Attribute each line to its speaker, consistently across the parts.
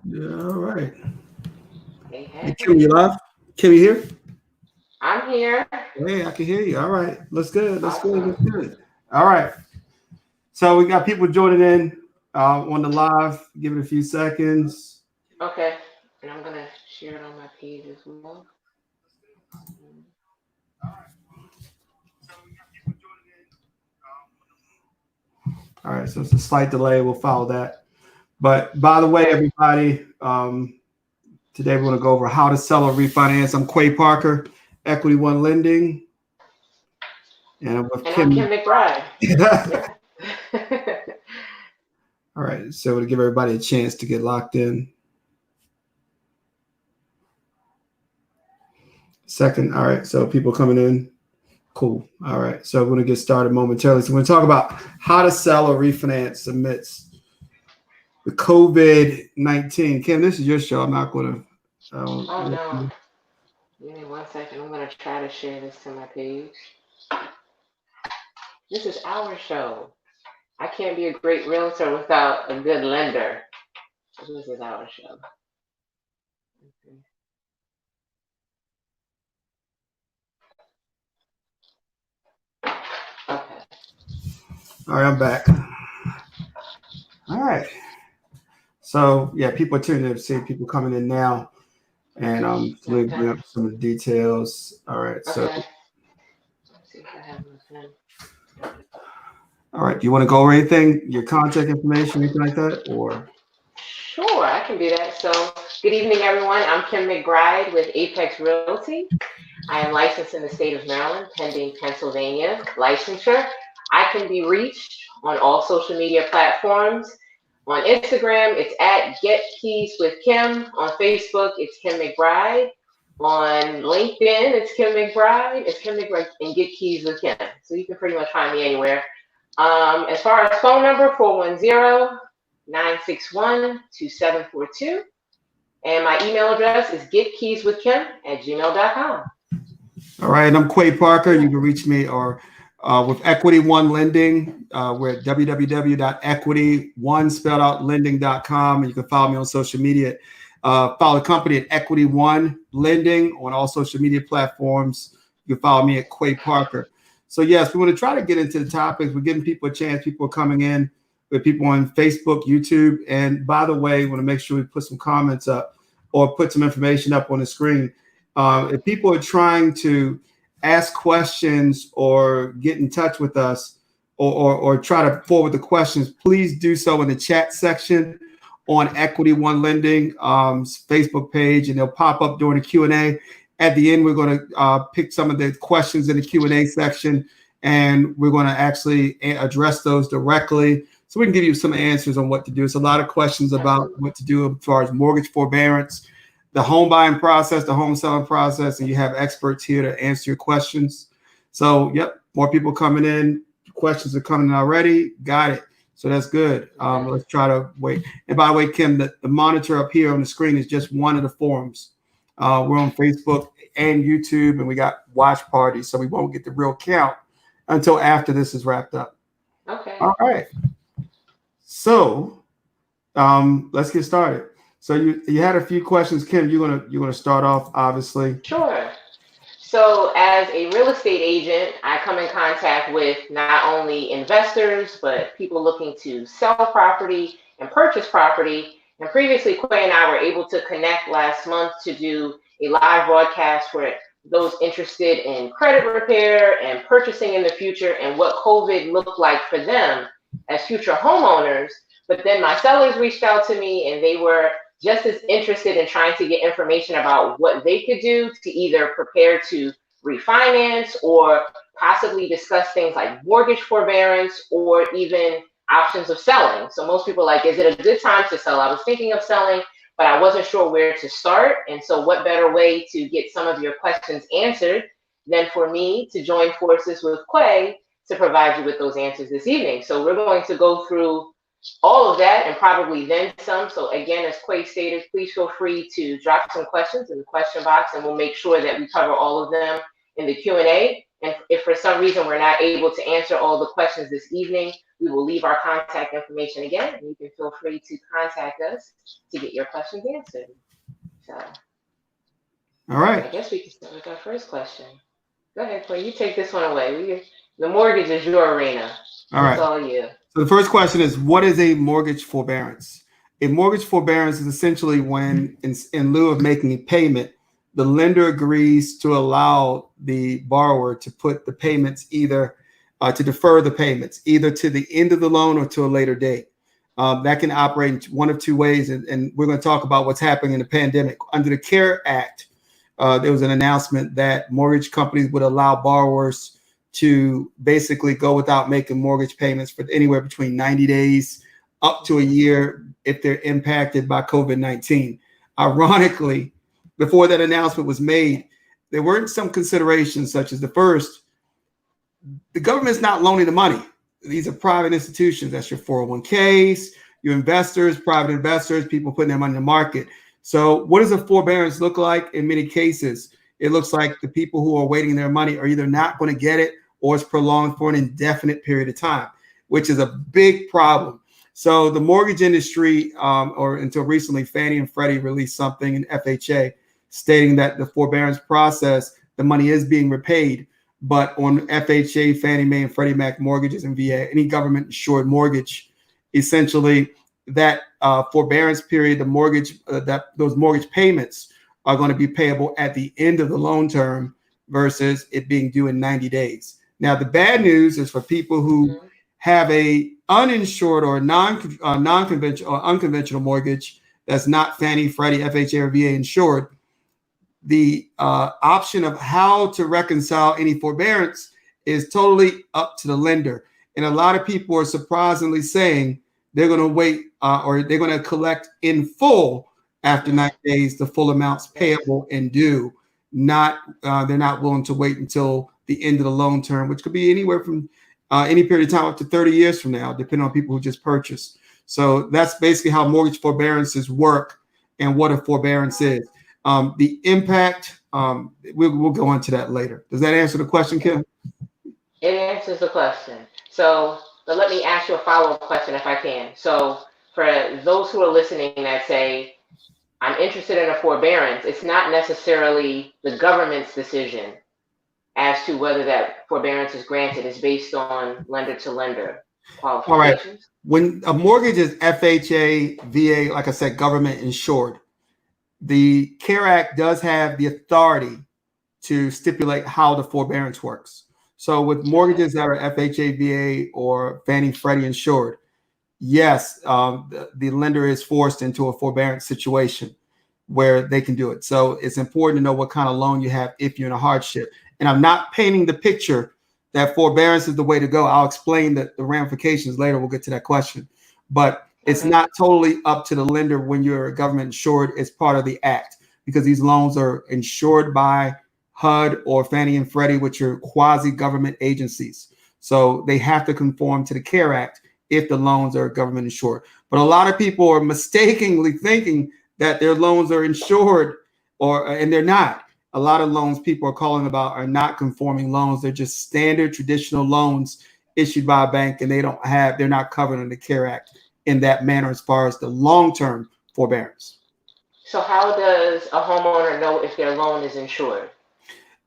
Speaker 1: Yeah, all right.
Speaker 2: Hey,
Speaker 1: Hey, Kim,
Speaker 2: hey,
Speaker 1: you live? Kim, you here?
Speaker 2: I'm here.
Speaker 1: Hey, I can hear you. All right. Let's good. Let's good.
Speaker 2: Awesome.
Speaker 1: Let's good. All right. So we got people joining in on the live. Give it a few seconds.
Speaker 2: Okay, and I'm gonna share it on my page as well.
Speaker 1: All right. So it's a slight delay. We'll follow that. But by the way,
Speaker 2: Okay.
Speaker 1: everybody, today we're going to go over how to sell or refinance. I'm Quay Parker, Equity One Lending, and I'm with
Speaker 2: And I'm Kim
Speaker 1: Kim.
Speaker 2: McBride.
Speaker 1: All
Speaker 2: Yeah.
Speaker 1: right. So to give everybody a chance to get locked in. Second. All right. So people coming in. Cool. All right. So we're going to get started momentarily. So we're going to talk about how to sell or refinance amidst the COVID-19. Kim, this is your show. I'm not going to.
Speaker 2: Oh no. Give me 1 second. I'm gonna try to share this to my page. This is our show. I can't be a great realtor without a good lender. This is our show. Okay. Okay.
Speaker 1: All right. I'm back. All right. So yeah, people are tuning in. See people coming in now, and so let me
Speaker 2: Okay.
Speaker 1: bring up some of the details. All right. So
Speaker 2: Okay. Let's see if I have my pen.
Speaker 1: all right. Do you want to go over anything? Your contact information, anything like that, or
Speaker 2: Sure, I can do that. So, good evening, everyone. I'm Kim McBride with Apex Realty. I am licensed in the state of Maryland, pending Pennsylvania licensure. I can be reached on all social media platforms. On Instagram, it's at Get Keys with Kim. On Facebook, it's Kim McBride. On LinkedIn, it's Kim McBride. It's Kim McBride and Get Keys with Kim. So you can pretty much find me anywhere. As far as phone number, 410-961-2742. And my email address is getkeyswithkim@gmail.com.
Speaker 1: all right. I'm Quay Parker. You can reach me or with Equity One Lending. We're at www.equity1 spelled out lending.com, and you can follow me on social media. Follow the company at Equity One Lending on all social media platforms. You can follow me at Quay Parker. So yes, we want to try to get into the topics. We're giving people a chance. People are coming in with people on Facebook, YouTube, and by the way, we want to make sure we put some comments up or put some information up on the screen. If people are trying to ask questions or get in touch with us or try to forward the questions, please do so in the chat section on Equity One Lending Facebook page, and they'll pop up during the Q&A. At the end, we're going to pick some of the questions in the Q&A section, and we're going to actually address those directly so we can give you some answers on what to do. It's a lot of questions about
Speaker 2: Absolutely.
Speaker 1: what to do as far as mortgage forbearance, the home buying process, the home selling process, and you have experts here to answer your questions. So, yep, more people coming in. Questions are coming in already. Got it. So that's good.
Speaker 2: Okay.
Speaker 1: Let's try to wait. And by the way, Kim, the monitor up here on the screen is just one of the forums. We're on Facebook and YouTube, and we got watch parties, so we won't get the real count until after this is wrapped up.
Speaker 2: Okay.
Speaker 1: All right. So let's get started. So you had a few questions, Kim. You're gonna start off, obviously.
Speaker 2: Sure. So, as a real estate agent, I come in contact with not only investors, but people looking to sell property and purchase property. And previously, Quay and I were able to connect last month to do a live broadcast for those interested in credit repair and purchasing in the future and what COVID looked like for them as future homeowners. But then my sellers reached out to me and they were just as interested in trying to get information about what they could do to either prepare to refinance or possibly discuss things like mortgage forbearance or even options of selling. So most people are like, is it a good time to sell? I was thinking of selling, but I wasn't sure where to start. And so what better way to get some of your questions answered than for me to join forces with Quay to provide you with those answers this evening. So we're going to go through all of that and probably then some. So again, as Quay stated, please feel free to drop some questions in the question box and we'll make sure that we cover all of them in the Q&A. And if for some reason we're not able to answer all the questions this evening, we will leave our contact information again, and you can feel free to contact us to get your questions answered. So
Speaker 1: All right.
Speaker 2: I guess we can start with our first question. Go ahead, Clay. You take this one away. The mortgage is your arena.
Speaker 1: All
Speaker 2: It's
Speaker 1: right.
Speaker 2: all you.
Speaker 1: So the first question is, what is a mortgage forbearance? A mortgage forbearance is essentially when, in lieu of making a payment, the lender agrees to allow the borrower to put the payments either to defer the payments either to the end of the loan or to a later date. That can operate in one of two ways, and we're going to talk about what's happening in the pandemic. Under the CARE Act, there was an announcement that mortgage companies would allow borrowers to basically go without making mortgage payments for anywhere between 90 days up to a year if they're impacted by COVID-19. Ironically, before that announcement was made, there weren't some considerations such as the first, the government's not loaning the money. These are private institutions. That's your 401ks, your investors, private investors, people putting their money in the market. So what does a forbearance look like in many cases? It looks like the people who are waiting their money are either not going to get it or it's prolonged for an indefinite period of time, which is a big problem. So the mortgage industry, or until recently, Fannie and Freddie released something in FHA stating that the forbearance process, the money is being repaid. But on FHA, Fannie Mae, and Freddie Mac mortgages and VA, any government insured mortgage, essentially that forbearance period, the mortgage, those mortgage payments are going to be payable at the end of the loan term versus it being due in 90 days. Now, the bad news is for people who have a uninsured or non-conventional or unconventional mortgage that's not Fannie, Freddie, FHA, or VA insured. The option of how to reconcile any forbearance is totally up to the lender. And a lot of people are surprisingly saying they're going to wait or they're going to collect in full after 90 days, the full amounts payable and due. They're not willing to wait until the end of the loan term, which could be anywhere from any period of time up to 30 years from now, depending on people who just purchased. So that's basically how mortgage forbearances work and what a forbearance is. The impact, we'll go into that later. Does that answer the question, Kim?
Speaker 2: It answers the question. So, but let me ask you a follow-up question if I can. So, for those who are listening that say, I'm interested in a forbearance, it's not necessarily the government's decision as to whether that forbearance is granted. It's based on lender to lender qualifications.
Speaker 1: All right. When a mortgage is FHA, VA, like I said, government insured, the CARE Act does have the authority to stipulate how the forbearance works. So with mortgages that are FHA, VA, or Fannie, Freddie insured, yes, the lender is forced into a forbearance situation where they can do it. So it's important to know what kind of loan you have if you're in a hardship. And I'm not painting the picture that forbearance is the way to go. I'll explain the ramifications later. We'll get to that question. But it's not totally up to the lender when you're a government insured. It's part of the act because these loans are insured by HUD or Fannie and Freddie, which are quasi-government agencies. So they have to conform to the CARE Act if the loans are government insured. But a lot of people are mistakenly thinking that their loans are insured and they're not. A lot of loans people are calling about are not conforming loans. They're just standard traditional loans issued by a bank, and they're not covered under the CARE Act in that manner as far as the long-term forbearance.
Speaker 2: So how does a homeowner know if their loan is insured?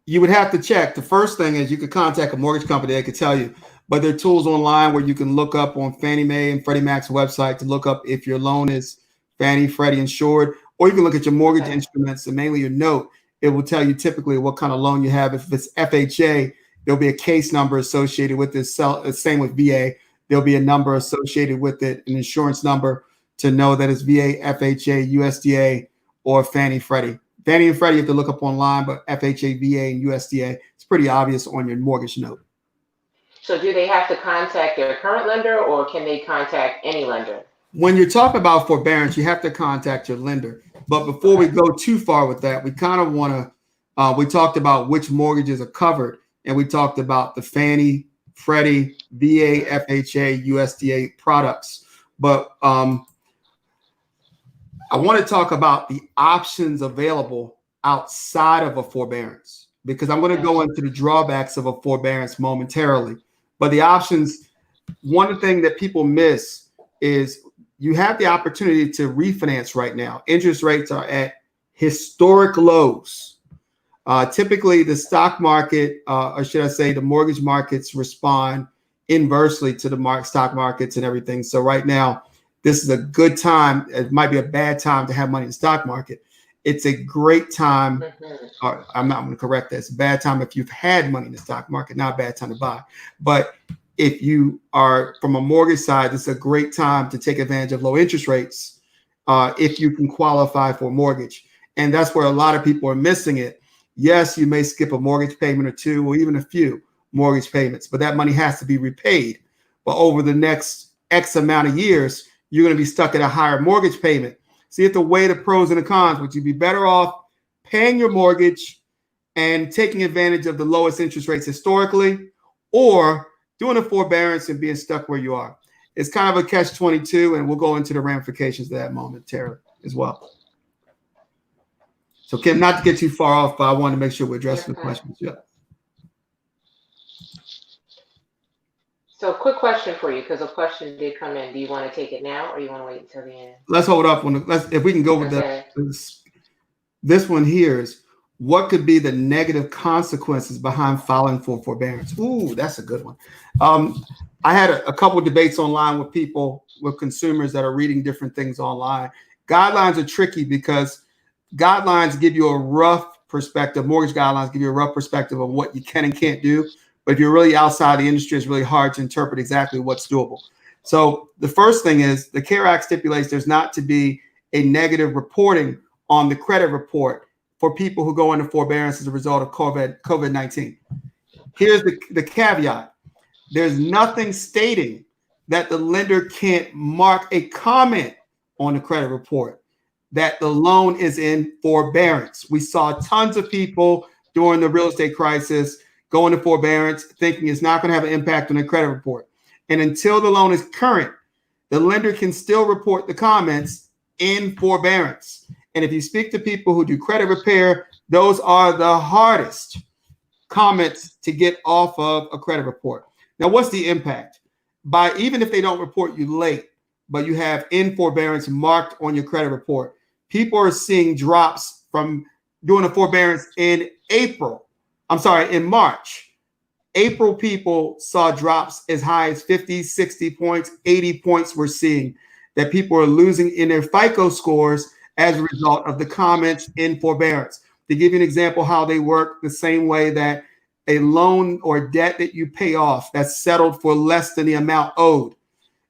Speaker 1: You would have to check. The first thing is you could contact a mortgage company. They could tell you, but there are tools online where you can look up on Fannie Mae and Freddie Mac's website to look up if your loan is Fannie, Freddie insured, or you can look at your mortgage instruments and mainly your note. It will tell you typically what kind of loan you have. If it's FHA, there'll be a case number associated with this. Same with VA. There'll be a number associated with it, an insurance number to know that it's VA, FHA, USDA, or Fannie, Freddie. Fannie and Freddie you have to look up online, but FHA, VA, and USDA, it's pretty obvious on your mortgage note.
Speaker 2: So do they have to contact their current lender or can they contact any lender?
Speaker 1: When you're talking about forbearance, you have to contact your lender. But before we go too far with that, we kind of want to, we talked about which mortgages are covered, and we talked about the Fannie, Freddie, VA, FHA, USDA products. But I want to talk about the options available outside of a forbearance. because I'm going to go into the drawbacks of a forbearance momentarily. But the options, one thing that people miss is you have the opportunity to refinance right now. Interest rates are at historic lows. Typically, the stock market, or should I say, the mortgage markets respond inversely to the stock markets and everything. So right now, this is a good time. It might be a bad time to have money in the stock market. It's a great time. I'm not going to correct that. It's a bad time if you've had money in the stock market, not a bad time to buy. But if you are from a mortgage side, this is a great time to take advantage of low interest rates if you can qualify for a mortgage. And that's where a lot of people are missing it. Yes, you may skip a mortgage payment or two, or even a few mortgage payments, but that money has to be repaid. But over the next X amount of years, you're going to be stuck at a higher mortgage payment. So you have to weigh the pros and the cons. Would you be better off paying your mortgage and taking advantage of the lowest interest rates historically, or doing a forbearance and being stuck where you are? It's kind of a catch-22, and we'll go into the ramifications of that momentarily as well. So, Kim, not to get too far off, but I want to make sure we're addressing the questions. Yeah.
Speaker 2: So, quick question for you, because a question did come in. Do you want to take it now, or you want to wait until the end?
Speaker 1: Let's hold up if we can go with this one here is, what could be the negative consequences behind filing for forbearance? Ooh, that's a good one. I had a couple of debates online with people, with consumers that are reading different things online. Guidelines are tricky because guidelines give you a rough perspective. Mortgage guidelines give you a rough perspective of what you can and can't do. But if you're really outside the industry, it's really hard to interpret exactly what's doable. So the first thing is the CARE Act stipulates there's not to be a negative reporting on the credit report for people who go into forbearance as a result of COVID-19. Here's the caveat. There's nothing stating that the lender can't mark a comment on the credit report that the loan is in forbearance. We saw tons of people during the real estate crisis go into forbearance thinking it's not going to have an impact on the credit report. And until the loan is current, the lender can still report the comments in forbearance. And if you speak to people who do credit repair, those are the hardest comments to get off of a credit report. Now, what's the impact? By even if they don't report you late, but you have in forbearance marked on your credit report, people are seeing drops from doing a forbearance in March. April people saw drops as high as 50, 60 points, 80 points we're seeing that people are losing in their FICO scores as a result of the comments in forbearance. To give you an example how they work, the same way that a loan or debt that you pay off that's settled for less than the amount owed,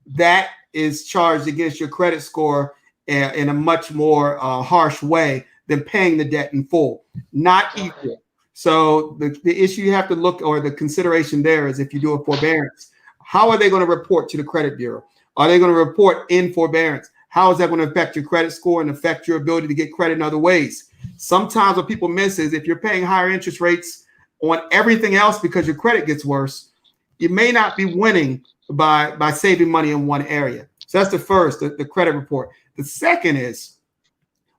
Speaker 1: that is charged against your credit score in a much more harsh way than paying the debt in full. Not equal. So the issue you have to look, or the consideration there, is if you do a forbearance, how are they going to report to the credit bureau? Are they going to report in forbearance? How is that going to affect your credit score and affect your ability to get credit in other ways? Sometimes what people miss is if you're paying higher interest rates on everything else because your credit gets worse, you may not be winning by saving money in one area. So that's the first, the credit report. The second is,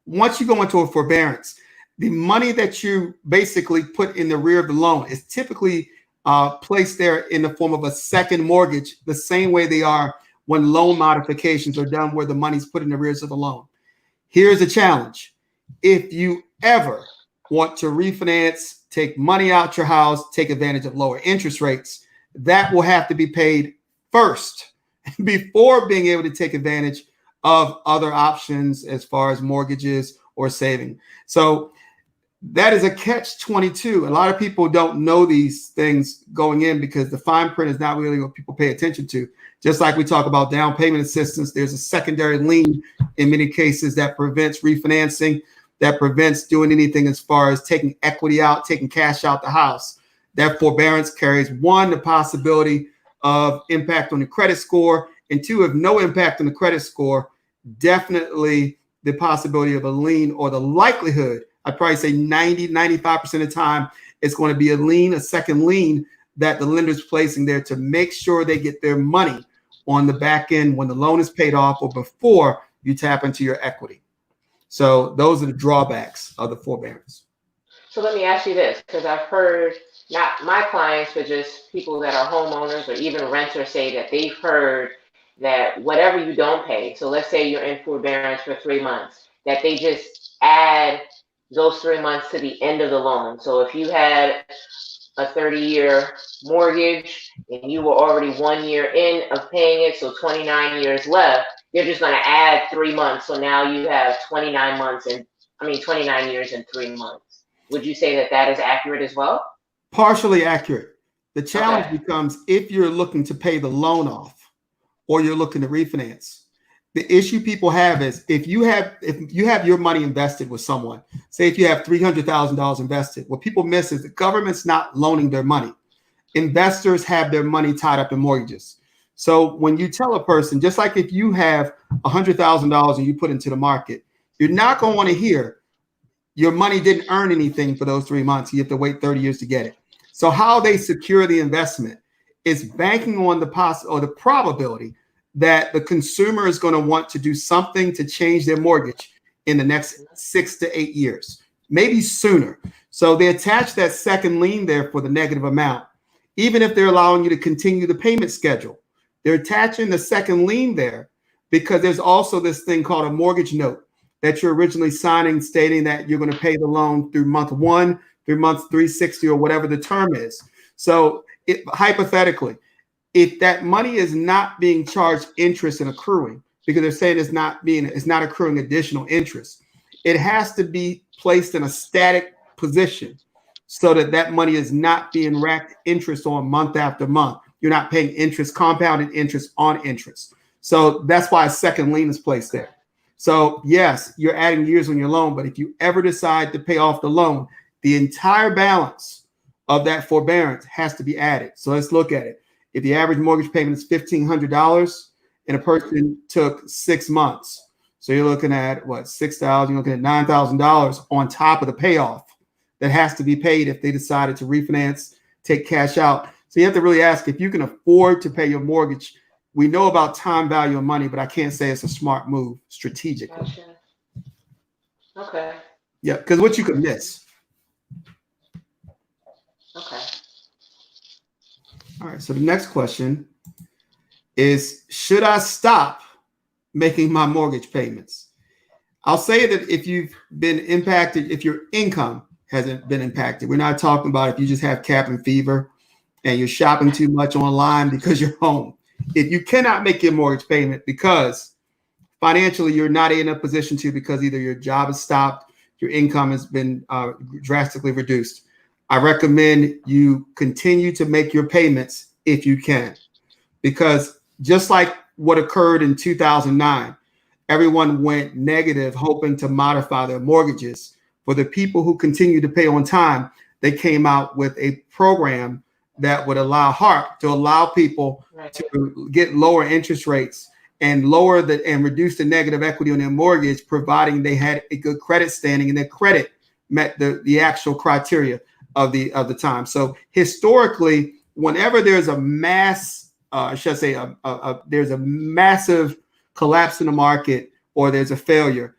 Speaker 1: once you go into a forbearance, the money that you basically put in the rear of the loan is typically placed there in the form of a second mortgage, the same way they are when loan modifications are done, where the money's put in the rears of the loan. Here's a challenge. If you ever want to refinance, take money out your house, take advantage of lower interest rates, that will have to be paid first before being able to take advantage of other options as far as mortgages or saving. So that is a catch-22. A lot of people don't know these things going in because the fine print is not really what people pay attention to. Just like we talk about down payment assistance, there's a secondary lien in many cases that prevents refinancing, that prevents doing anything as far as taking equity out, taking cash out the house. That forbearance carries, one, the possibility of impact on the credit score, and two, if no impact on the credit score, definitely the possibility of a lien, or the likelihood, I'd probably say 90, 95% of the time, it's going to be a lien, a second lien that the lender's placing there to make sure they get their money on the back end when the loan is paid off or before you tap into your equity. So those are the drawbacks of the forbearance.
Speaker 2: So let me ask you this, because I've heard not my clients, but just people that are homeowners or even renters say that they've heard that whatever you don't pay, so let's say you're in forbearance for 3 months, that they just add those 3 months to the end of the loan. So if you had a 30-year mortgage and you were already 1 year in of paying it, so 29 years left, they're just going to add 3 months. So now you have 29 months and 29 years and 3 months. Would you say that that is accurate as well?
Speaker 1: Partially accurate. The challenge
Speaker 2: Okay.
Speaker 1: becomes if you're looking to pay the loan off or you're looking to refinance. The issue people have is if you have your money invested with someone, say if you have $300,000 invested, what people miss is the government's not loaning their money. Investors have their money tied up in mortgages. So when you tell a person, just like if you have $100,000 and you put into the market, you're not going to want to hear your money didn't earn anything for those 3 months. You have to wait 30 years to get it. So how they secure the investment is banking on the probability that the consumer is going to want to do something to change their mortgage in the next 6 to 8 years, maybe sooner. So they attach that second lien there for the negative amount, even if they're allowing you to continue the payment schedule. They're attaching the second lien there because there's also this thing called a mortgage note that you're originally signing, stating that you're going to pay the loan through month 1 through month 360 or whatever the term is. So hypothetically, if that money is not being charged interest and accruing, because they're saying it's not accruing additional interest, it has to be placed in a static position so that that money is not being racked interest on month after month. You're not paying interest, compounded interest on interest. So that's why a second lien is placed there. So yes, you're adding years on your loan, but if you ever decide to pay off the loan, the entire balance of that forbearance has to be added. So let's look at it. If the average mortgage payment is $1,500 and a person took 6 months, so you're looking at what, 6,000, you're looking at $9,000 on top of the payoff that has to be paid if they decided to refinance, take cash out. So you have to really ask if you can afford to pay your mortgage. We know about time value of money, but I can't say it's a smart move strategically.
Speaker 2: Gotcha. Okay.
Speaker 1: Yeah, because what you could miss.
Speaker 2: Okay.
Speaker 1: All right, so the next question is, should I stop making my mortgage payments? I'll say that if you've been impacted, if your income hasn't been impacted, we're not talking about if you just have cabin fever and you're shopping too much online because you're home. If you cannot make your mortgage payment because financially you're not in a position to, because either your job is stopped, your income has been drastically reduced, I recommend you continue to make your payments if you can. Because just like what occurred in 2009, everyone went negative hoping to modify their mortgages. For the people who continue to pay on time, they came out with a program that would allow HARP to allow people to get lower interest rates and reduce the negative equity on their mortgage, providing they had a good credit standing and their credit met the actual criteria of the time. So historically, whenever there's a there's a massive collapse in the market or there's a failure,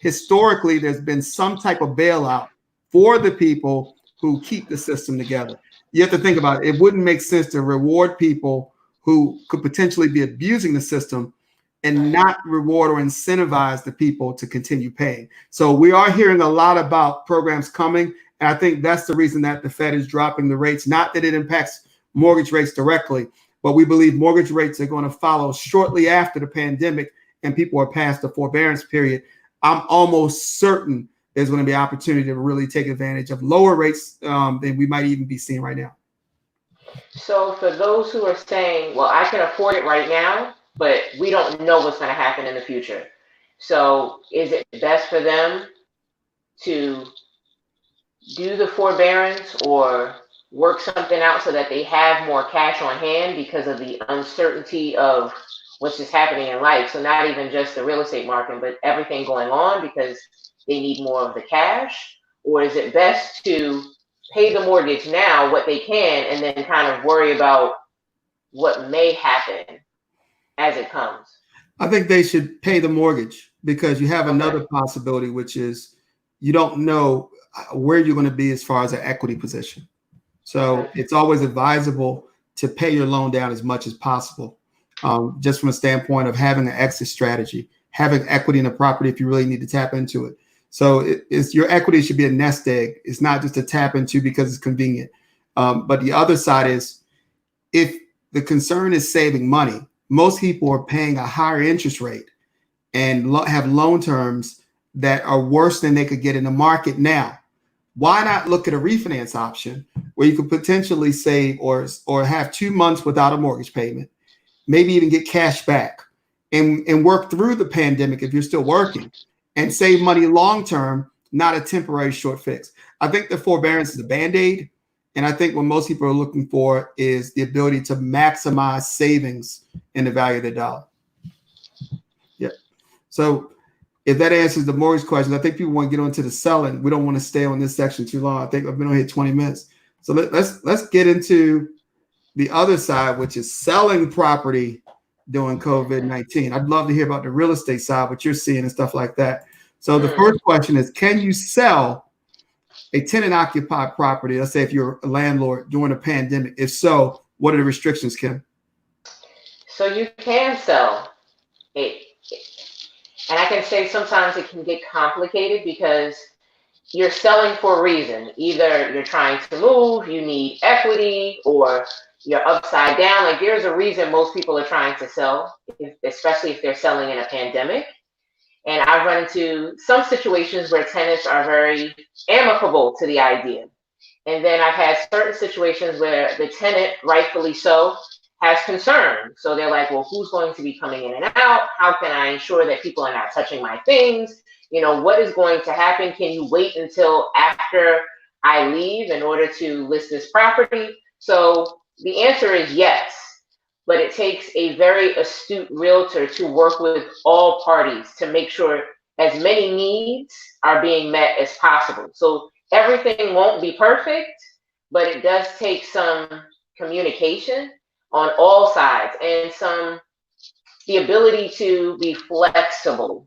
Speaker 1: historically there's been some type of bailout for the people who keep the system together. You have to think about it. It wouldn't make sense to reward people who could potentially be abusing the system and not reward or incentivize the people to continue paying. So we are hearing a lot about programs coming. And I think that's the reason that the Fed is dropping the rates. Not that it impacts mortgage rates directly, but we believe mortgage rates are going to follow shortly after the pandemic and people are past the forbearance period. I'm almost certain there's going to be opportunity to really take advantage of lower rates than we might even be seeing right now.
Speaker 2: So for those who are saying, well, I can afford it right now, but we don't know what's going to happen in the future. So is it best for them to do the forbearance or work something out so that they have more cash on hand because of the uncertainty of what's just happening in life? So not even just the real estate market, but everything going on, because they need more of the cash? Or is it best to pay the mortgage now, what they can, and then kind of worry about what may happen as it comes?
Speaker 1: I think they should pay the mortgage because you have another possibility, which is you don't know. where you're going to be as far as an equity position. So it's always advisable to pay your loan down as much as possible, just from a standpoint of having an exit strategy, having equity in the property if you really need to tap into it. So it's your equity should be a nest egg. It's not just to tap into because it's convenient. But the other side is, if the concern is saving money, most people are paying a higher interest rate and have loan terms that are worse than they could get in the market now. Why not look at a refinance option where you could potentially save or have 2 months without a mortgage payment, maybe even get cash back, and work through the pandemic if you're still working, and save money long term, not a temporary short fix. I think the forbearance is a band-aid. And I think what most people are looking for is the ability to maximize savings in the value of their dollar. Yeah. So if that answers the mortgage question, I think people want to get onto the selling. We don't want to stay on this section too long. I think I've been on here 20 minutes. So let's get into the other side, which is selling property during COVID-19. I'd love to hear about the real estate side, what you're seeing and stuff like that. So the first question is, can you sell a tenant occupied property? Let's say if you're a landlord during a pandemic. If so, what are the restrictions, Kim?
Speaker 2: So you can sell it. And I can say sometimes it can get complicated because you're selling for a reason. Either you're trying to move, you need equity, or you're upside down. Like, there's a reason most people are trying to sell, especially if they're selling in a pandemic. And I've run into some situations where tenants are very amicable to the idea. And then I've had certain situations where the tenant, rightfully so, has concern. So they're like, well, who's going to be coming in and out? How can I ensure that people are not touching my things? You know, what is going to happen? Can you wait until after I leave in order to list this property? So the answer is yes, but it takes a very astute realtor to work with all parties to make sure as many needs are being met as possible. So everything won't be perfect, but it does take some communication on all sides and the ability to be flexible.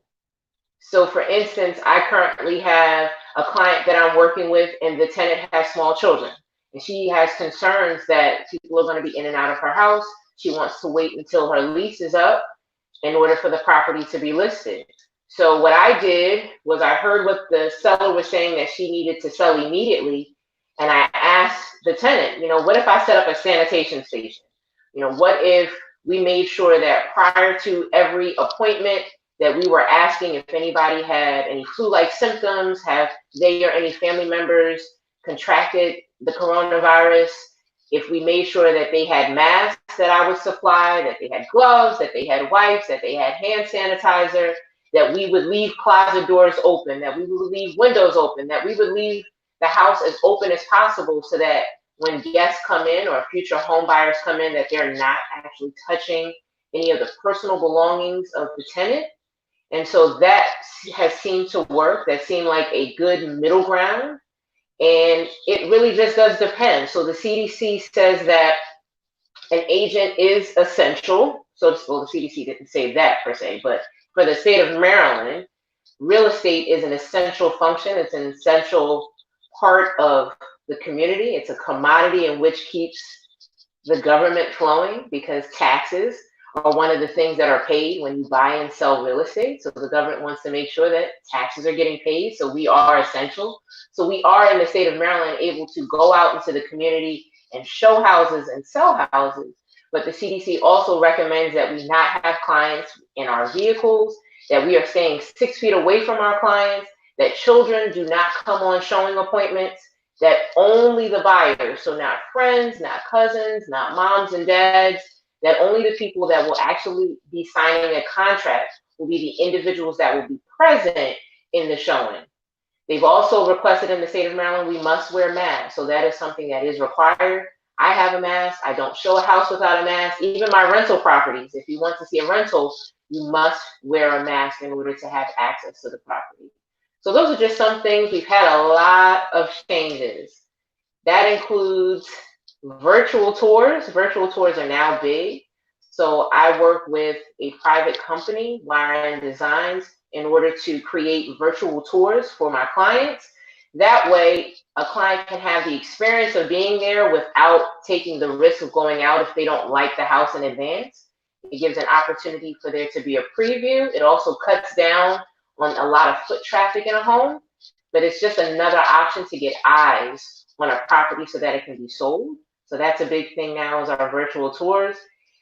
Speaker 2: So for instance, I currently have a client that I'm working with, and the tenant has small children, and she has concerns that people are going to be in and out of her house. She wants to wait until her lease is up in order for the property to be listed. So what I did was, I heard what the seller was saying, that she needed to sell immediately. And I asked the tenant, you know, what if I set up a sanitation station? You know, what if we made sure that prior to every appointment that we were asking if anybody had any flu-like symptoms, have they or any family members contracted the coronavirus, if we made sure that they had masks that I would supply, that they had gloves, that they had wipes, that they had hand sanitizer, that we would leave closet doors open, that we would leave windows open, that we would leave the house as open as possible, so that when guests come in or future home buyers come in, that they're not actually touching any of the personal belongings of the tenant. And so that has seemed to work. That seemed like a good middle ground. And it really just does depend. So the CDC says that an agent is essential. So, well, the CDC didn't say that per se, but for the state of Maryland, real estate is an essential function. It's an essential part of the community. It's a commodity in which keeps the government flowing, because taxes are one of the things that are paid when you buy and sell real estate. So the government wants to make sure that taxes are getting paid. So we are essential. So we are, in the state of Maryland, able to go out into the community and show houses and sell houses. But the CDC also recommends that we not have clients in our vehicles, that we are staying 6 feet away from our clients, that children do not come on showing appointments, that only the buyers, so not friends, not cousins, not moms and dads, that only the people that will actually be signing a contract will be the individuals that will be present in the showing. They've also requested in the state of Maryland, we must wear masks. So that is something that is required. I have a mask. I don't show a house without a mask. Even my rental properties, if you want to see a rental, you must wear a mask in order to have access to the property. So those are just some things. We've had a lot of changes. That includes virtual tours. Virtual tours are now big. So I work with a private company, Wiring Designs, in order to create virtual tours for my clients. That way, a client can have the experience of being there without taking the risk of going out if they don't like the house in advance. It gives an opportunity for there to be a preview. It also cuts down on a lot of foot traffic in a home, but it's just another option to get eyes on a property so that it can be sold. So that's a big thing now is our virtual tours.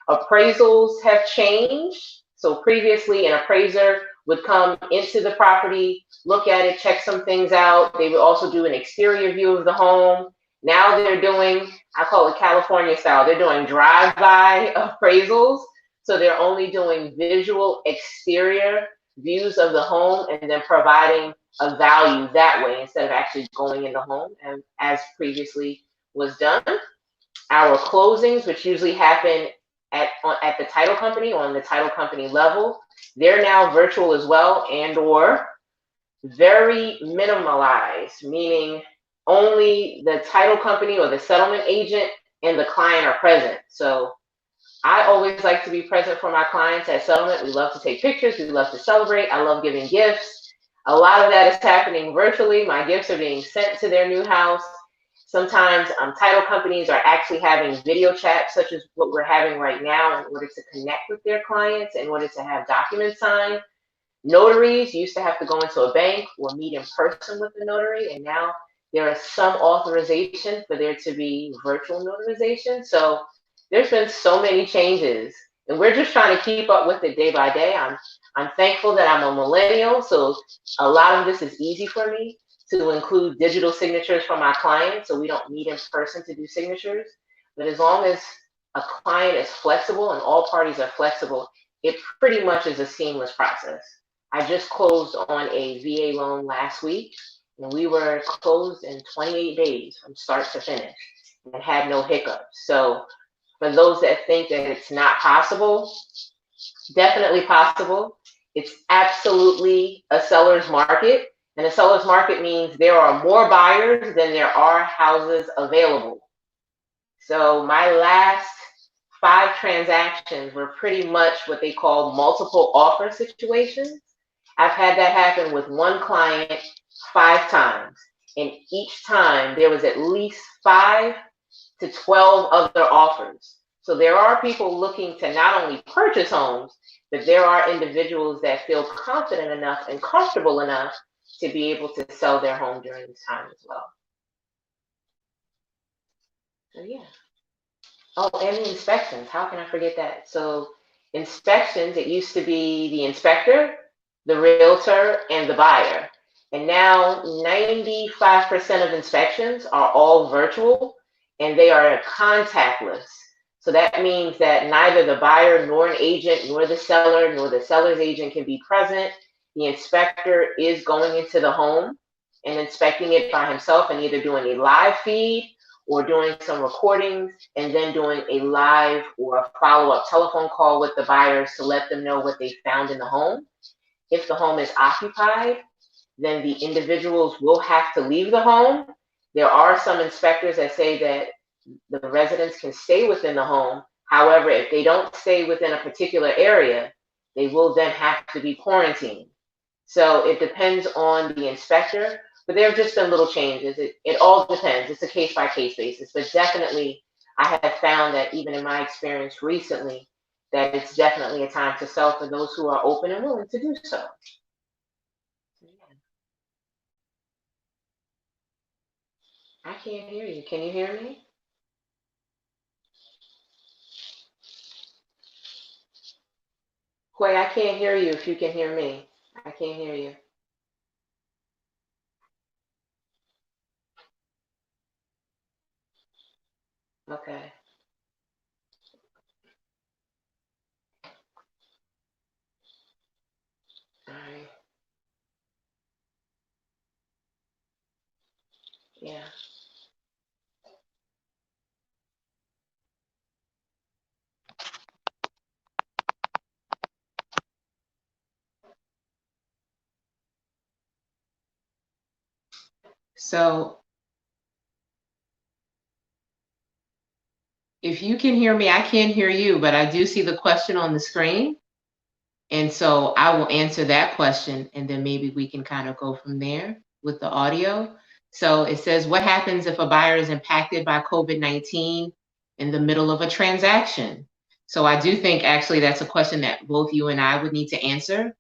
Speaker 2: Appraisals have changed. So previously an appraiser would come into the property, look at it, check some things out. They would also do an exterior view of the home. Now they're doing, I call it California style, they're doing drive-by appraisals. So they're only doing visual exterior views of the home and then providing a value that way instead of actually going in the home as previously was done. Our closings, which usually happen at the title company or on the title company level, they're now virtual as well and or very minimalized, meaning only the title company or the settlement agent and the client are present. So I always like to be present for my clients at settlement. We love to take pictures. We love to celebrate. I love giving gifts. A lot of that is happening virtually. My gifts are being sent to their new house. Sometimes title companies are actually having video chats, such as what we're having right now, in order to connect with their clients, in order to have documents signed. Notaries used to have to go into a bank or meet in person with the notary, and now there is some authorization for there to be virtual notarization. So there's been so many changes, and we're just trying to keep up with it day by day. I'm thankful that I'm a millennial, so a lot of this is easy for me to include digital signatures for my clients, so we don't meet in person to do signatures. But as long as a client is flexible and all parties are flexible, it pretty much is a seamless process. I just closed on a VA loan last week, and we were closed in 28 days from start to finish and had no hiccups. So for those that think that it's not possible, definitely possible. It's absolutely a seller's market, and a seller's market means there are more buyers than there are houses available. So my last 5 transactions were pretty much what they call multiple offer situations. I've had that happen with one client 5 times, and each time there was at least 5 to 12 other offers. So there are people looking to not only purchase homes, but there are individuals that feel confident enough and comfortable enough to be able to sell their home during this time as well. So yeah. Oh, and the inspections. How can I forget that? So inspections, it used to be the inspector, the realtor, and the buyer. And now 95% of inspections are all virtual and they are contactless. So that means that neither the buyer nor an agent nor the seller nor the seller's agent can be present. The inspector is going into the home and inspecting it by himself and either doing a live feed or doing some recordings and then doing a live or a follow-up telephone call with the buyers to let them know what they found in the home. If the home is occupied, then the individuals will have to leave the home. There are some inspectors that say that the residents can stay within the home. However, if they don't stay within a particular area, they will then have to be quarantined. So it depends on the inspector, but there have just been little changes. It all depends. It's a case by case basis, but definitely I have found that even in my experience recently, that it's definitely a time to sell for those who are open and willing to do so. I can't hear you. Can you hear me? Quay, I can't hear you if you can hear me. I can't hear you. Okay. All right. Yeah. So if you can hear me, I can't hear you, but I do see the question on the screen. And so I will answer that question and then maybe we can kind of go from there with the audio. So it says, what happens if a buyer is impacted by COVID-19 in the middle of a transaction? So I do think actually that's a question that both you and I would need to answer.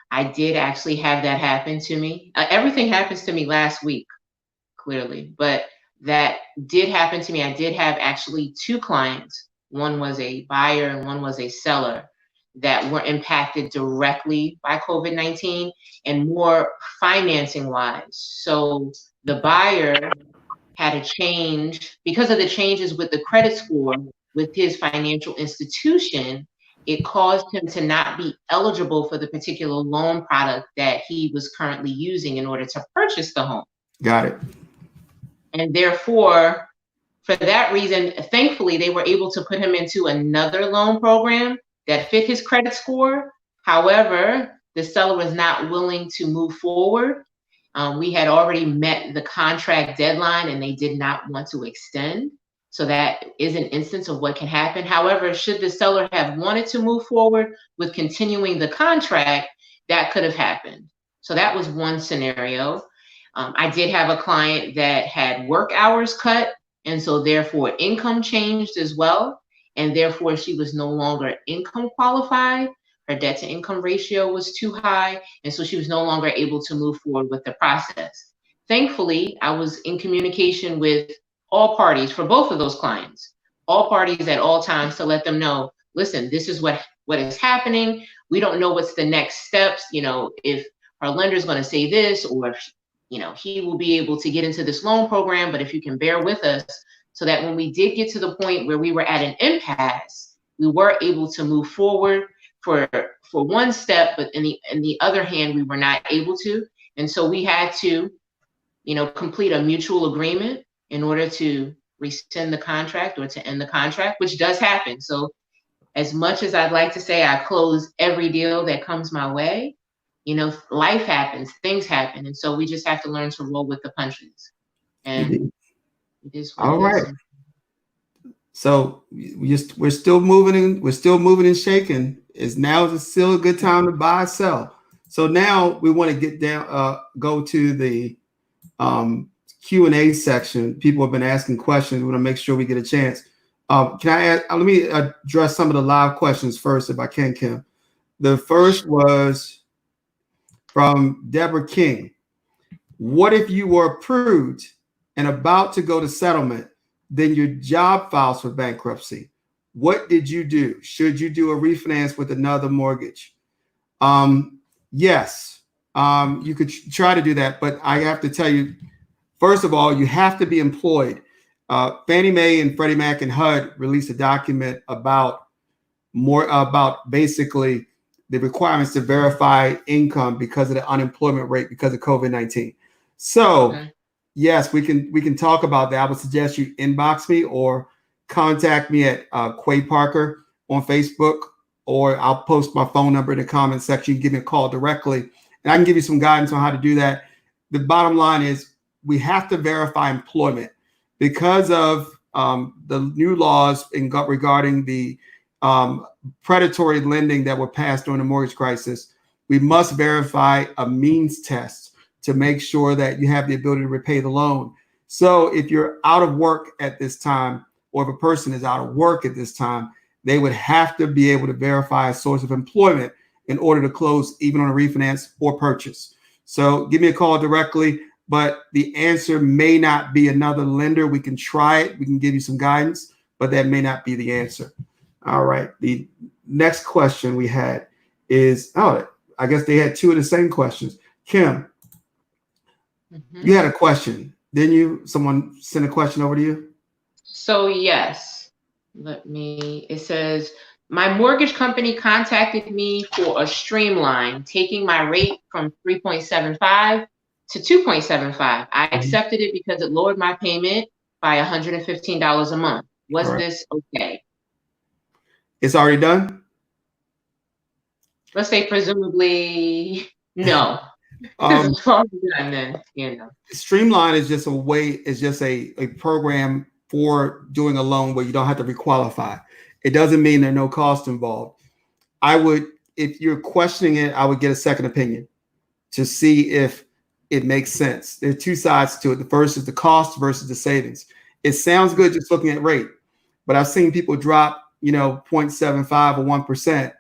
Speaker 2: I did actually have that happen to me. Everything happens to me last week, clearly, but that did happen to me. I did have actually two clients. One was a buyer and one was a seller that were impacted directly by COVID-19 and more financing wise. So the buyer had a change because of the changes with the credit score with his financial institution. It caused him to not be eligible for the particular loan product that he was currently using in order to purchase the home.
Speaker 1: Got it.
Speaker 2: And therefore, for that reason, thankfully, they were able to put him into another loan program that fit his credit score. However, the seller was not willing to move forward. We had already met the contract deadline and they did not want to extend. So that is an instance of what can happen. However, should the seller have wanted to move forward with continuing the contract, that could have happened. So that was one scenario. I did have a client that had work hours cut, and so therefore income changed as well. And therefore she was no longer income qualified. Her debt to income ratio was too high. And so she was no longer able to move forward with the process. Thankfully, I was in communication with all parties for both of those clients, all parties at all times to let them know, listen, this is what is happening. We don't know what's the next steps, if our lender's going to say this, or if he will be able to get into this loan program, but if you can bear with us, so that when we did get to the point where we were at an impasse, we were able to move forward for one step, but in the other hand, we were not able to. And so we had to, complete a mutual agreement in order to rescind the contract or to end the contract, which does happen. So as much as I'd like to say I close every deal that comes my way, life happens, things happen. And so we just have to learn to roll with the punches. And it is what
Speaker 1: All
Speaker 2: it
Speaker 1: right.
Speaker 2: is.
Speaker 1: So we're still moving and shaking. Is still a good time to buy, sell. So now we want to get down, go to the Q&A section. People have been asking questions. We want to make sure we get a chance. Let me address some of the live questions first, if I can, Kim. The first was from Deborah King. What if you were approved and about to go to settlement, then your job files for bankruptcy? What did you do? Should you do a refinance with another mortgage? Yes, you could try to do that, but I have to tell you, first of all, you have to be employed. Fannie Mae and Freddie Mac and HUD released a document about basically the requirements to verify income because of the unemployment rate because of COVID-19. So okay. Yes, we can talk about that. I would suggest you inbox me or contact me at Quay Parker on Facebook, or I'll post my phone number in the comment section. You can give me a call directly, and I can give you some guidance on how to do that. The bottom line is we have to verify employment because of the new laws regarding the predatory lending that were passed during the mortgage crisis. We must verify a means test to make sure that you have the ability to repay the loan. So if you're out of work at this time, or if a person is out of work at this time, they would have to be able to verify a source of employment in order to close even on a refinance or purchase. So give me a call directly, but the answer may not be another lender. We can try it. We can give you some guidance, but that may not be the answer. All right. The next question we had is, I guess they had two of the same questions. Kim, you had a question, didn't you? Someone sent a question over to you? So
Speaker 2: yes, it says, my mortgage company contacted me for a streamline, taking my rate from 3.75 to 2.75. I accepted it because it lowered my payment by $115 a month. Was this okay?
Speaker 1: It's already done?
Speaker 2: Let's say presumably no. It's already done then,
Speaker 1: Streamline is just a program for doing a loan where you don't have to requalify. It doesn't mean there are no costs involved. If you're questioning it, I would get a second opinion to see if it makes sense. There are two sides to it. The first is the cost versus the savings. It sounds good just looking at rate, but I've seen people drop, 0.75 or 1%.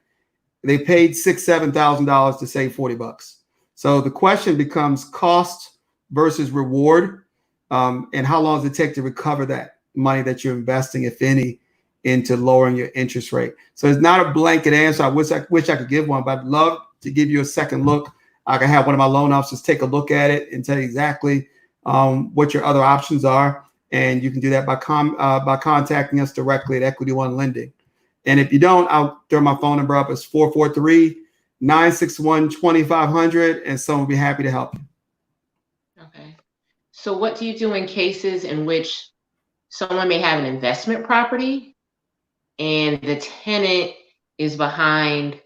Speaker 1: They paid $6,000-7,000 to save $40. So the question becomes cost versus reward, and how long does it take to recover that money that you're investing, if any, into lowering your interest rate. So it's not a blanket answer. I wish I could give one, but I'd love to give you a second look. I can have one of my loan officers take a look at it and tell you exactly what your other options are. And you can do that by contacting us directly at Equity One Lending. And if you don't, I'll throw my phone number up. It's 443-961-2500, and someone will be happy to help you.
Speaker 2: Okay. So what do you do in cases in which someone may have an investment property and the tenant is behind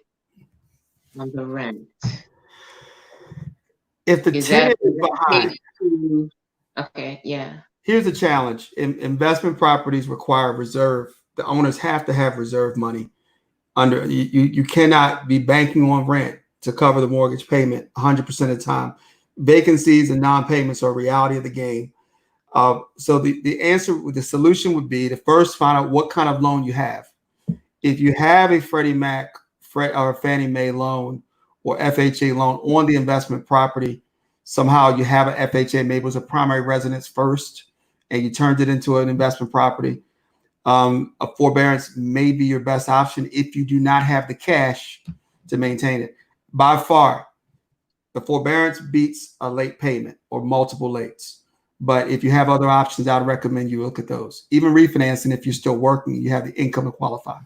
Speaker 2: on the rent?
Speaker 1: If the tenant is behind,
Speaker 2: okay, yeah.
Speaker 1: Here's the challenge. Investment properties require reserve. The owners have to have reserve money. You cannot be banking on rent to cover the mortgage payment 100% of the time. Vacancies and non-payments are a reality of the game. So the solution would be to first find out what kind of loan you have. If you have a Freddie Mac or Fannie Mae loan or FHA loan on the investment property, somehow you have an FHA, maybe it was a primary residence first, and you turned it into an investment property. A forbearance may be your best option if you do not have the cash to maintain it. By far, the forbearance beats a late payment or multiple lates. But if you have other options, I'd recommend you look at those. Even refinancing, if you're still working, you have the income to qualify.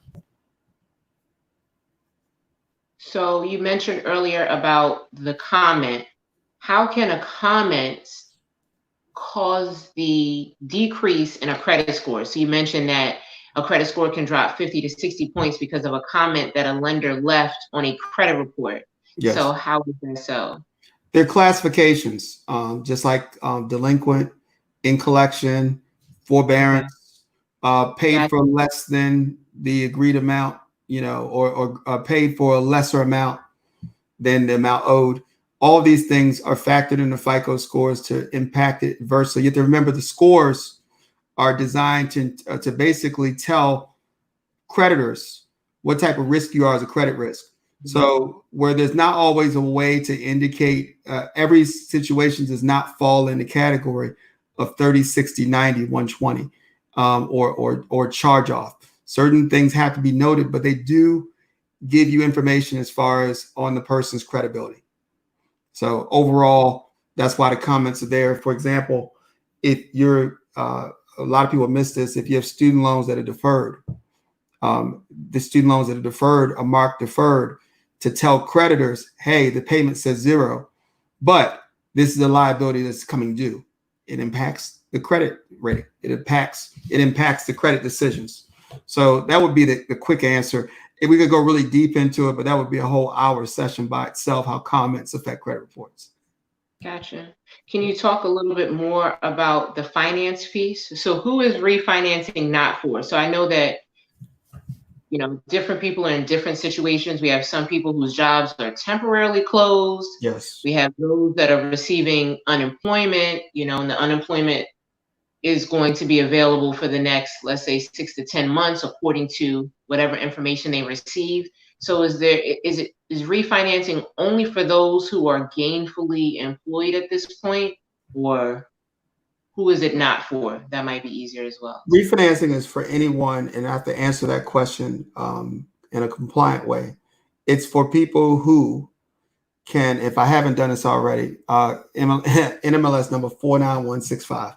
Speaker 2: So you mentioned earlier about the comment. How can a comment cause the decrease in a credit score? So you mentioned that a credit score can drop 50 to 60 points because of a comment that a lender left on a credit report.
Speaker 1: Yes.
Speaker 2: So how is that so?
Speaker 1: They're classifications, just like delinquent, in collection, forbearance, paid for less than the agreed amount, or paid for a lesser amount than the amount owed. All these things are factored into FICO scores to impact it adversely. You have to remember the scores are designed to basically tell creditors what type of risk you are as a credit risk. So where there's not always a way to indicate, every situation does not fall in the category of 30, 60, 90, 120, or charge off. Certain things have to be noted, but they do give you information as far as on the person's credibility. So overall, that's why the comments are there. For example, if you're, a lot of people miss this, if you have student loans that are deferred, the student loans that are deferred are marked deferred to tell creditors, hey, the payment says zero, but this is a liability that's coming due. It impacts the credit rating. It impacts the credit decisions. So that would be the quick answer. If we could go really deep into it, but that would be a whole hour session by itself, how comments affect credit reports.
Speaker 2: Gotcha. Can you talk a little bit more about the finance piece? So who is refinancing not for? So I know that different people are in different situations. We have some people whose jobs are temporarily closed.
Speaker 1: Yes.
Speaker 2: We have those that are receiving unemployment, and the unemployment is going to be available for the next, let's say, 6 to 10 months, according to whatever information they receive. So is refinancing only for those who are gainfully employed at this point, or who is it not for? That might be easier as well.
Speaker 1: Refinancing is for anyone, and I have to answer that question in a compliant way. It's for people who can, if I haven't done this already, NMLS number 49165.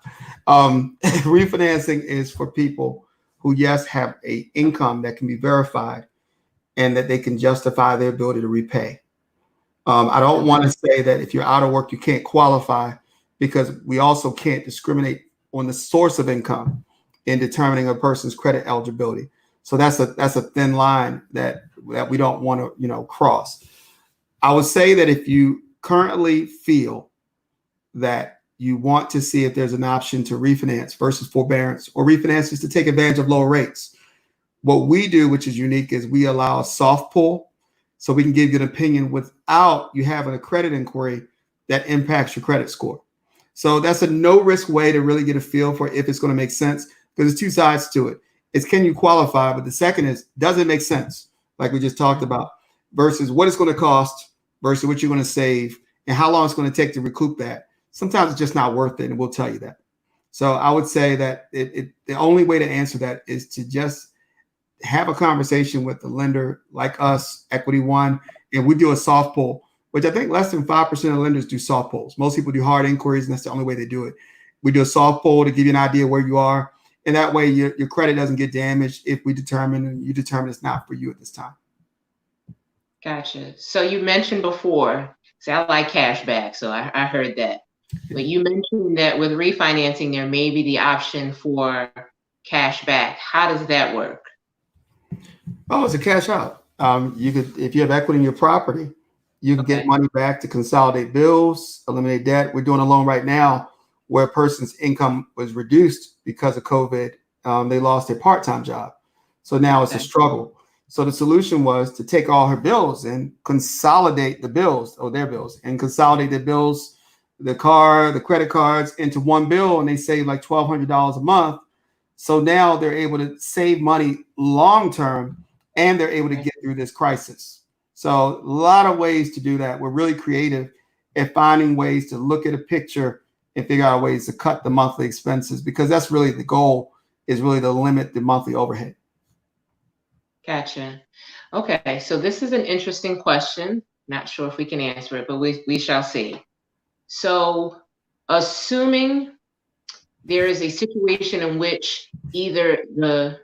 Speaker 1: Refinancing is for people who, yes, have a income that can be verified and that they can justify their ability to repay. I don't want to say that if you're out of work, you can't qualify, because we also can't discriminate on the source of income in determining a person's credit eligibility. So that's a thin line that we don't want to cross. I would say that if you currently feel that you want to see if there's an option to refinance versus forbearance, or refinance is to take advantage of lower rates, what we do, which is unique, is we allow a soft pull, so we can give you an opinion without you having a credit inquiry that impacts your credit score. So that's a no risk way to really get a feel for if it's going to make sense, because there's two sides to it. It's can you qualify, but the second is, does it make sense? Like we just talked about, versus what it's going to cost versus what you're going to save and how long it's going to take to recoup that. Sometimes it's just not worth it, and we'll tell you that. So I would say that the only way to answer that is to just have a conversation with the lender like us, Equity One, and we do a soft pull, which I think less than 5% of lenders do soft pulls. Most people do hard inquiries, and that's the only way they do it. We do a soft pull to give you an idea where you are, and that way your credit doesn't get damaged if we determine and you determine it's not for you at this time.
Speaker 2: Gotcha. So you mentioned before, see, I like cash back, so I heard that. But you mentioned that with refinancing, there may be the option for cash back. How does that work?
Speaker 1: Oh, it's a cash out. You could, if you have equity in your property, you can get money back to consolidate bills, eliminate debt. We're doing a loan right now where a person's income was reduced because of COVID. They lost their part-time job. So now it's a struggle. So the solution was to take all her bills and consolidate the bills, or their bills, and consolidate the bills, the car, the credit cards into one bill, and they save like $1,200 a month. So now they're able to save money long term, and they're able to get through this crisis. So a lot of ways to do that. We're really creative at finding ways to look at a picture and figure out ways to cut the monthly expenses, because that's really the goal, is really to limit the monthly overhead.
Speaker 2: Gotcha. Okay, so this is an interesting question. Not sure if we can answer it, but we shall see. So assuming there is a situation in which either the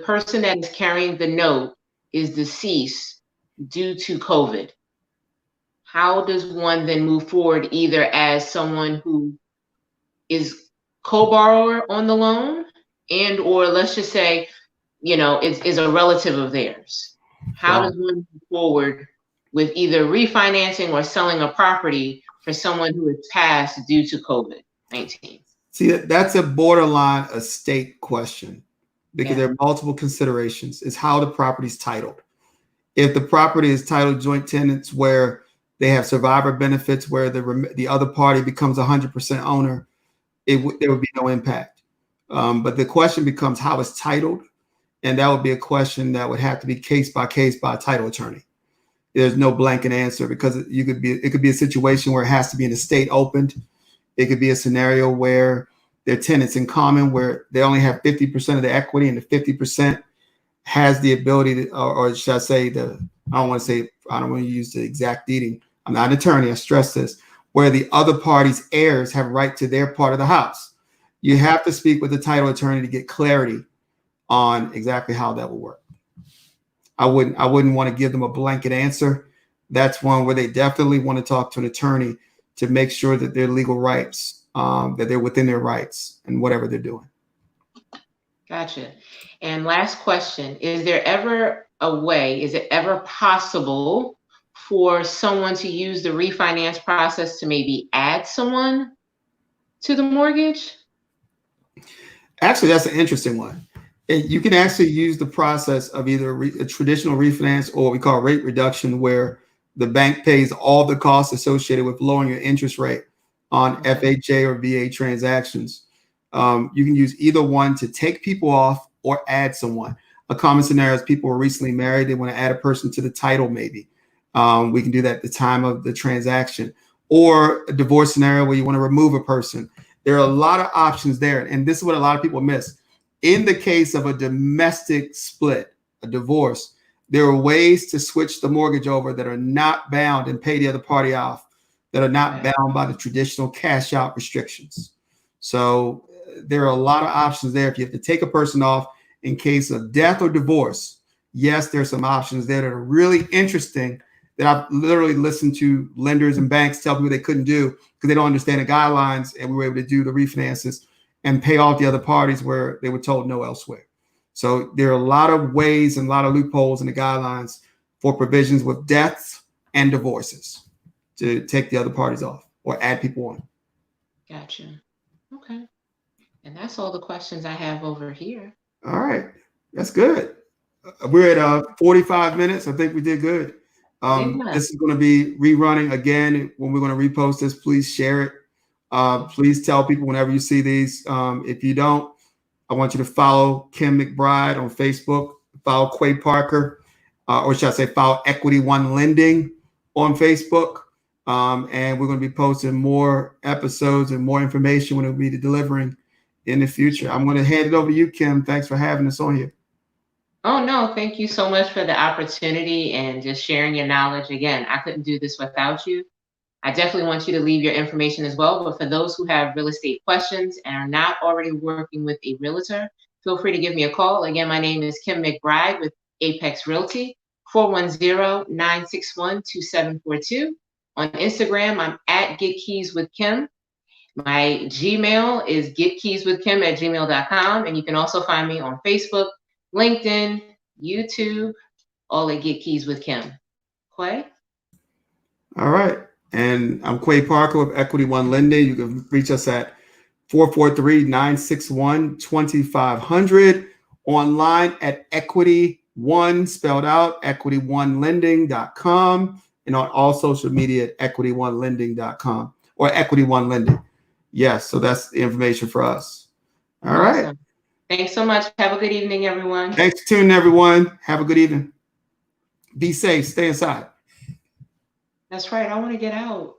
Speaker 2: person that is carrying the note is deceased due to COVID, how does one then move forward, either as someone who is co-borrower on the loan, and or let's just say, is a relative of theirs? How does one move forward with either refinancing or selling a property for someone who has passed due to COVID-19?
Speaker 1: See, that's a borderline estate question, because there are multiple considerations. It's how the property's titled. If the property is titled joint tenants, where they have survivor benefits, where the other party becomes 100% owner, there would be no impact. But the question becomes how it's titled, and that would be a question that would have to be case by case by a title attorney. There's no blanket answer, because it could be a situation where it has to be an estate opened. It could be a scenario where they're tenants in common, where they only have 50% of the equity, and the 50% has the ability to, or should I say, I don't want to use the exact deeding. I'm not an attorney, I stress this, where the other party's heirs have right to their part of the house. You have to speak with the title attorney to get clarity on exactly how that will work. I wouldn't want to give them a blanket answer. That's one where they definitely want to talk to an attorney to make sure that their legal rights, that they're within their rights and whatever they're doing.
Speaker 2: Gotcha. And last question, is it ever possible for someone to use the refinance process to maybe add someone to the mortgage?
Speaker 1: Actually, that's an interesting one. You can actually use the process of either a traditional refinance or what we call rate reduction, where the bank pays all the costs associated with lowering your interest rate on FHA or VA transactions. You can use either one to take people off or add someone. A common scenario is people were recently married. They want to add a person to the title, maybe. We can do that at the time of the transaction. Or a divorce scenario where you want to remove a person. There are a lot of options there. And this is what a lot of people miss. In the case of a domestic split, a divorce, there are ways to switch the mortgage over that are not bound and pay the other party off, that are not bound by the traditional cash out restrictions. So there are a lot of options there. If you have to take a person off in case of death or divorce, yes, there's some options there that are really interesting that I've literally listened to lenders and banks tell people they couldn't do because they don't understand the guidelines, and we were able to do the refinances and pay off the other parties where they were told no elsewhere. So there are a lot of ways and a lot of loopholes in the guidelines for provisions with deaths and divorces to take the other parties off or add people on.
Speaker 2: Gotcha. Okay. And that's all the questions I have over here.
Speaker 1: All right. That's good. We're at 45 minutes. I think we did good.
Speaker 2: Yeah.
Speaker 1: This is going to be rerunning again when we're going to repost this. Please share it. Please tell people whenever you see these. If you don't, I want you to follow Kim McBride on Facebook, follow Quay Parker, or should I say follow Equity One Lending on Facebook. And we're going to be posting more episodes and more information when we'll be delivering in the future. I'm going to hand it over to you, Kim. Thanks for having us on here.
Speaker 2: Oh, no, thank you so much for the opportunity and just sharing your knowledge. Again, I couldn't do this without you. I definitely want you to leave your information as well. But for those who have real estate questions and are not already working with a realtor, feel free to give me a call. Again, my name is Kim McBride with Apex Realty, 410-961-2742. On Instagram, I'm at Get Keys with Kim. My Gmail is getkeyswithkim@gmail.com. And you can also find me on Facebook, LinkedIn, YouTube, all at Get Keys with Kim. Quay?
Speaker 1: All right. And I'm Quay Parker with Equity One Lending. You can reach us at 443-961-2500, online at Equity One, spelled out, equityonelending.com, and on all social media at equityonelending.com or Equity One Lending. Yes, so that's the information for us. All right.
Speaker 2: Awesome. Thanks so much. Have a good evening, everyone.
Speaker 1: Thanks for tuning in, everyone. Have a good evening. Be safe. Stay inside.
Speaker 2: That's right. I want to get out.